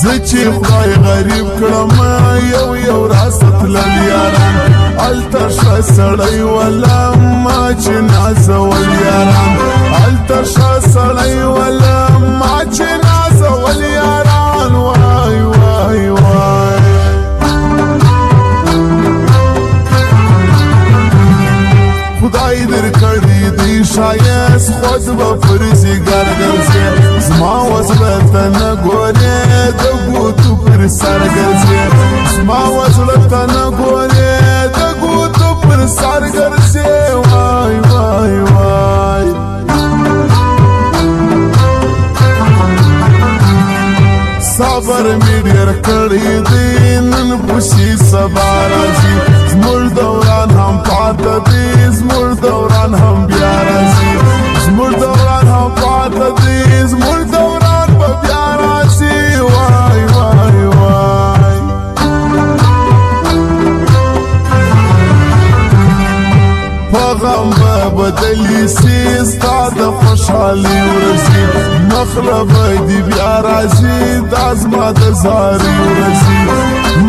زچی خدای غریب کړم یو یو راست لیاران التشا سړی ولا ما چې نازول یاران التشا سړی ولا ما چې نازول یاران وای وای وای خدای در کړی دی شایست خود به فرزي ګرځي زما وصلته نه ګورې د ګوتو پر سر ګرځي زما وصلته نه ګورې د ګوتو پر سر ګرځي وای وای وای صبر می ډېر کړی دی نن خوشي سبا راځي زموږ دوران هم پاته دی زموږ دوران هم بیا راځي زموږ دوران هم پاته دی زموږ دوران به بیا راځي وای وای وای په غم به بدلي سي ستا د خوشحالي ورځي مخله به دې بیا راځي دا زما د زاري ورځي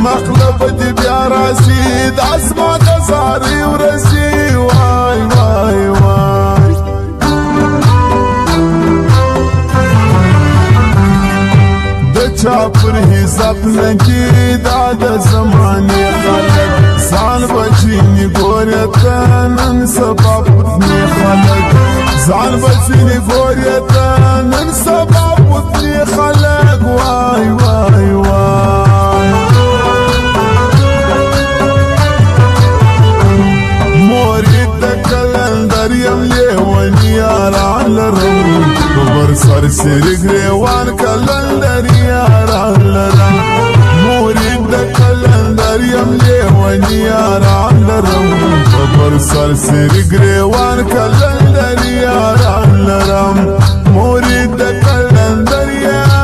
مخله به دې بیا راځي دا زما د زاري ورځي وای وای وای د چا پر حساب لګي دا د زمانې خلک ځان بچینی ګورې ته نن سبا پوتنی خلک ځان بچینی ګورې ته نن سبا پوتنی خلک وای وای وای مورید د کلندر یم لیونی یاران لرم ببر سر سری گریوان کلندر یاران لرم مورید د کلندر یم لیونی یاران لرم ببر سر سری گریوان کلندر یاران لرم مورید د کلندر یم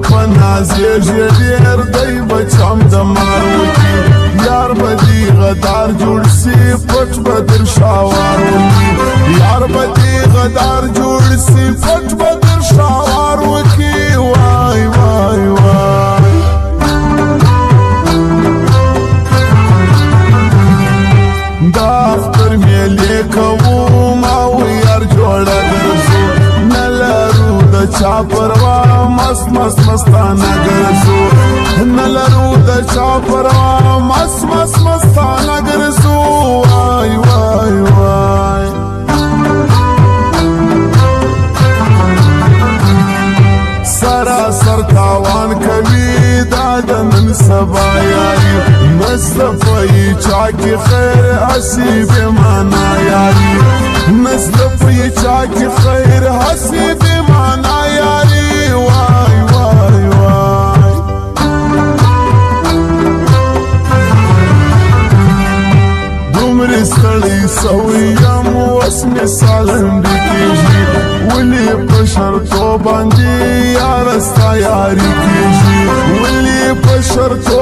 پنازیږي ډېر دی بچم د مار وکي یار به دې غدار جوړ سي پټ به در شاوار وکي یار به دې غدار جوړ سي پټ به در شاوار وکي وای وای وای دا اختر میلې کوم او یار جوړه ګرځو نه لرو د چا پروا مست مست مستانه ګرځو نه لرو د چا پروا مست مست مستانه ګرځو وای وای وای سراسر تاوان کوي دا د نن سبا یاري نصفی چا کی خیر حسی بے مانا یاری نصفی چا کی خیر حسی بے مانا یاری وای وای وای دومره ستړی سوی یم اوس مې ساه لنډې کېږي ولې په شرطو باندې یاره ستا یاري کېږي ولې په شرطو